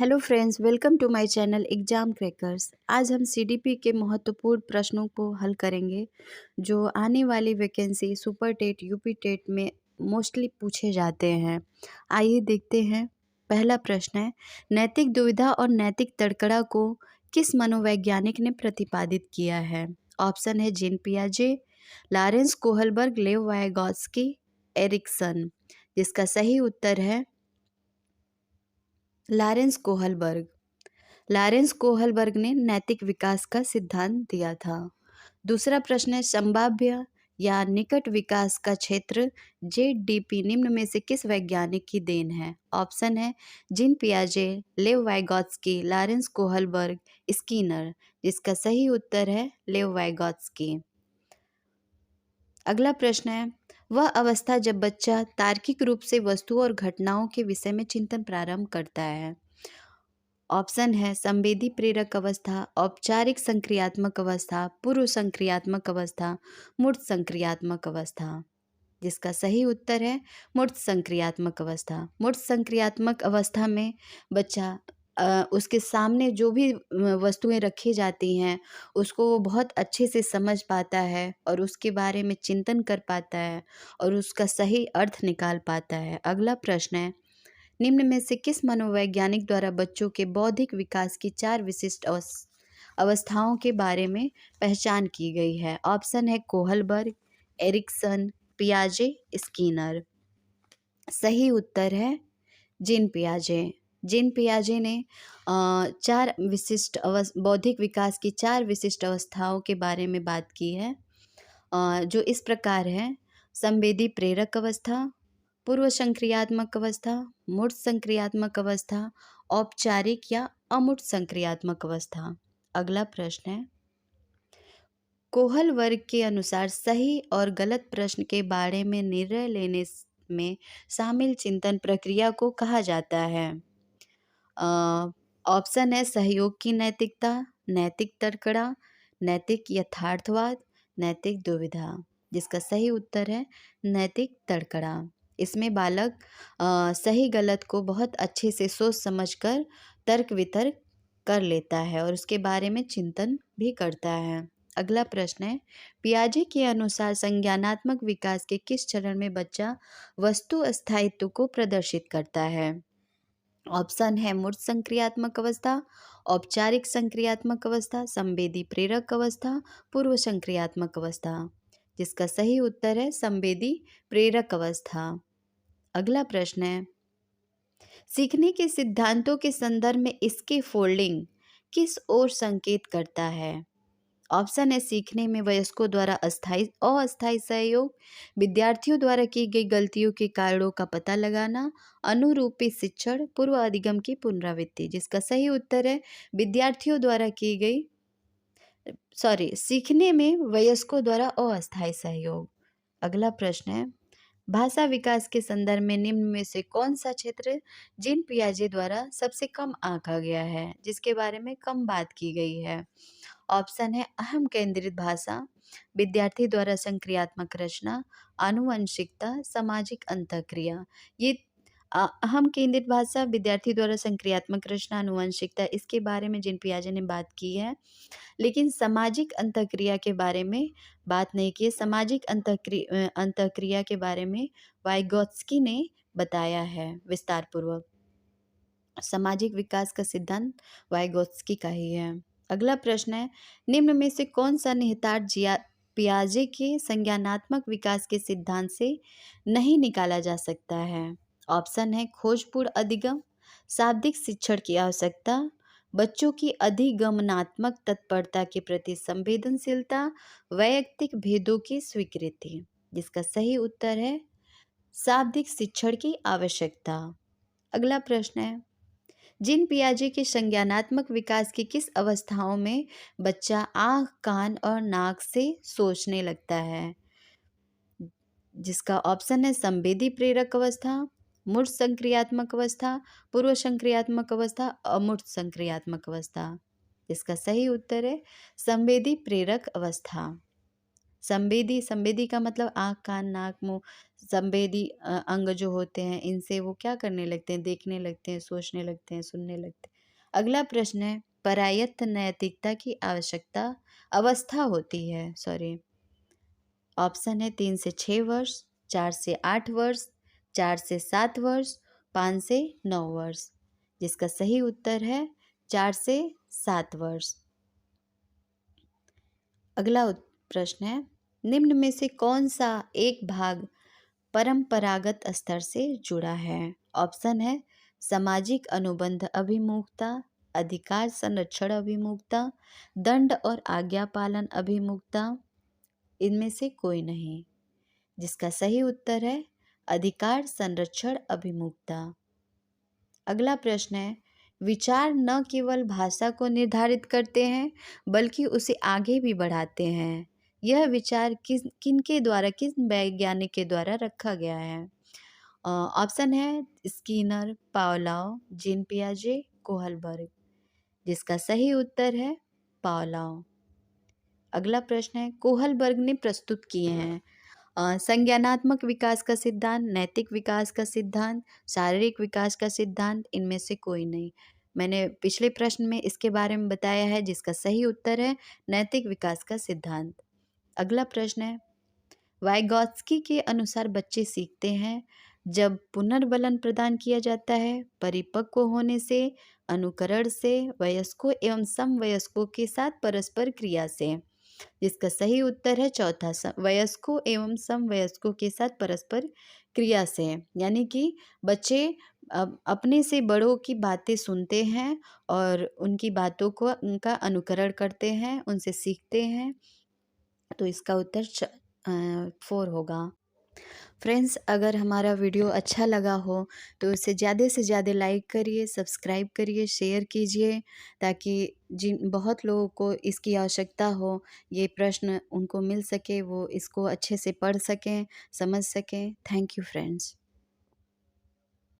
Hello friends, welcome to my channel exam crackers. आज हम CDP के महत्वपूर्ण प्रश्नों को हल करेंगे जो आने वाली vacancy super TET UP TET में मोस्टली पूछे जाते हैं। आइए देखते हैं। पहला प्रश्न है, नैतिक दुविधा और नैतिक तड़कड़ा को किस मनोवैज्ञानिक ने प्रतिपादित किया है? ऑप्शन है जीन पियाजे, लॉरेंस कोहलबर्ग, लेव वाइगॉत्स्की, एरिक्सन। जिसका सही उत्तर है लॉरेंस कोहलबर्ग। लॉरेंस कोहलबर्ग ने नैतिक विकास का सिद्धांत दिया था। दूसरा प्रश्न है, संभाव्य या निकट विकास का क्षेत्र जेडीपी निम्न में से किस वैज्ञानिक की देन है? ऑप्शन है जीन पियाजे, लेव वाइगॉत्स्की, लॉरेंस कोहलबर्ग, स्कीनर। जिसका सही उत्तर है लेव वाइगॉत्स्की। अगला प्रश्न है, वह अवस्था जब बच्चा तार्किक रूप से वस्तुओं और घटनाओं के विषय में चिंतन प्रारंभ करता है। ऑप्शन है संवेदी प्रेरक अवस्था, औपचारिक संक्रियात्मक अवस्था, पूर्व संक्रियात्मक अवस्था, मूर्त संक्रियात्मक अवस्था। जिसका सही उत्तर है मूर्त संक्रियात्मक अवस्था। मूर्त संक्रियात्मक अवस्था में बच्चा उसके सामने जो भी वस्तुएं रखी जाती हैं उसको वो बहुत अच्छे से समझ पाता है और उसके बारे में चिंतन कर पाता है और उसका सही अर्थ निकाल पाता है। अगला प्रश्न है, निम्न में से किस मनोवैज्ञानिक द्वारा बच्चों के बौद्धिक विकास की 4 विशिष्ट अवस्थाओं के बारे में पहचान की गई है? ऑप्शन है कोहलबर्ग, एरिक्सन, पियाजे, स्कीनर। सही उत्तर है जीन पियाजे। जीन पियाजे ने 4 विशिष्ट बौद्धिक विकास की 4 विशिष्ट अवस्थाओं के बारे में बात की है, जो इस प्रकार है: संवेदी प्रेरक अवस्था, पूर्व संक्रियात्मक अवस्था, मूर्त संक्रियात्मक अवस्था, औपचारिक या अमूर्त संक्रियात्मक अवस्था। अगला प्रश्न है, कोहल वर्ग के अनुसार सही और गलत प्रश्न के बारे में निर्णय लेने में शामिल चिंतन प्रक्रिया को कहा जाता है? ऑप्शन है सहयोग की नैतिकता, नैतिक तड़कड़ा, नैतिक यथार्थवाद, नैतिक दुविधा। जिसका सही उत्तर है नैतिक तड़कड़ा। इसमें बालक सही गलत को बहुत अच्छे से सोच समझकर तर्क वितर्क कर लेता है और उसके बारे में चिंतन भी करता है। अगला प्रश्न है, पियाजे के अनुसार संज्ञानात्मक विकास के किस चरण में बच्चा वस्तु स्थायित्व को प्रदर्शित करता है? ऑप्शन है मूर्त संक्रियात्मक अवस्था, औपचारिक संक्रियात्मक अवस्था, संवेदी प्रेरक अवस्था, पूर्व संक्रियात्मक अवस्था। जिसका सही उत्तर है संवेदी प्रेरक अवस्था। अगला प्रश्न है, सीखने के सिद्धांतों के संदर्भ में इसके फोल्डिंग किस ओर संकेत करता है? ऑप्शन है सीखने में वयस्कों द्वारा अस्थायी सहयोग, विद्यार्थियों द्वारा की गई गलतियों के कारणों का पता लगाना, अनुरूपी शिक्षण, पूर्व अधिगम की पुनरावृत्ति। जिसका सही उत्तर है विद्यार्थियों द्वारा की गई सीखने में वयस्कों द्वारा अस्थायी सहयोग। अगला प्रश्न है, भाषा विकास के संदर्भ में निम्न में से कौन सा क्षेत्र जीन पियाजे द्वारा सबसे कम आंका गया है, जिसके बारे में कम बात की गई है? ऑप्शन है अहम केंद्रित भाषा, विद्यार्थी द्वारा संक्रियात्मक रचना, आनुवंशिकता, सामाजिक अंतःक्रिया। ये अहम केंद्रित भाषा, विद्यार्थी द्वारा संक्रियात्मक रचना, आनुवंशिकता, इसके बारे में जीन पियाजे ने बात की है, लेकिन सामाजिक अंतःक्रिया के बारे में बात नहीं की है। सामाजिक अंतःक्रिया के बारे में वाइगॉत्स्की ने बताया है विस्तार पूर्वक। सामाजिक विकास का सिद्धांत वाइगॉत्स्की का ही है। अगला प्रश्न है, निम्न में से कौन सा निहितार्थ पियाजे के संज्ञानात्मक विकास के सिद्धांत से नहीं निकाला जा सकता है? ऑप्शन है खोजपूर्ण अधिगम, शाब्दिक शिक्षण की आवश्यकता, बच्चों की अधिगमनात्मक तत्परता के प्रति संवेदनशीलता, वैयक्तिक भेदों की स्वीकृति। जिसका सही उत्तर है शाब्दिक शिक्षण की आवश्यकता। अगला प्रश्न है, जीन पियाजे के संज्ञानात्मक विकास की किस अवस्थाओं में बच्चा आँख, कान और नाक से सोचने लगता है? जिसका ऑप्शन है संवेदी प्रेरक अवस्था, मूर्त संक्रियात्मक अवस्था, पूर्व संक्रियात्मक अवस्था, अमूर्त संक्रियात्मक अवस्था। इसका सही उत्तर है संवेदी प्रेरक अवस्था। संवेदी का मतलब आँख, कान, नाक, मुंह संवेदी अंग जो होते हैं, इनसे वो क्या करने लगते हैं, देखने लगते हैं, सोचने लगते हैं, सुनने लगते हैं। अगला प्रश्न है, परायत्त नैतिकता की आवश्यकता अवस्था होती है, सॉरी। ऑप्शन है 3 से 6 वर्ष, 4 से 8 वर्ष, 4 से 7 वर्ष, 5 से 9 वर्ष। जिसका सही उत्तर है 4 से 7 वर्ष। अगला प्रश्न है, निम्न में से कौन सा एक भाग परंपरागत स्तर से जुड़ा है? ऑप्शन है सामाजिक अनुबंध अभिमुखता, अधिकार संरक्षण अभिमुखता, दंड और आज्ञा पालन अभिमुखता, इनमें से कोई नहीं। जिसका सही उत्तर है अधिकार संरक्षण अभिमुखता। अगला प्रश्न है, विचार न केवल भाषा को निर्धारित करते हैं बल्कि उसे आगे भी बढ़ाते हैं। यह विचार किनके द्वारा, किस वैज्ञानिक के द्वारा रखा गया है? ऑप्शन है स्किनर, पावलोव, जीन पियाजे, कोहलबर्ग। जिसका सही उत्तर है पावलोव। अगला प्रश्न है, कोहलबर्ग ने प्रस्तुत किए हैं संज्ञानात्मक विकास का सिद्धांत, नैतिक विकास का सिद्धांत, शारीरिक विकास का सिद्धांत, इनमें से कोई नहीं। मैंने पिछले प्रश्न में इसके बारे में बताया है, जिसका सही उत्तर है नैतिक विकास का सिद्धांत। अगला प्रश्न है, वाइगॉत्स्की के अनुसार बच्चे सीखते हैं जब पुनर्बलन प्रदान किया जाता है, परिपक्व होने से, अनुकरण से, वयस्कों एवं समवयस्कों के साथ परस्पर क्रिया से। जिसका सही उत्तर है चौथा, वयस्कों एवं समवयस्कों के साथ परस्पर क्रिया से। यानी कि बच्चे अपने से बड़ों की बातें सुनते हैं और उनकी बातों को, उनका अनुकरण करते हैं, उनसे सीखते हैं। तो इसका उत्तर 4 होगा। फ्रेंड्स, अगर हमारा वीडियो अच्छा लगा हो तो इसे ज़्यादा से ज़्यादा लाइक करिए, सब्सक्राइब करिए, शेयर कीजिए, ताकि जिन बहुत लोगों को इसकी आवश्यकता हो, ये प्रश्न उनको मिल सके, वो इसको अच्छे से पढ़ सकें, समझ सकें। Thank you friends.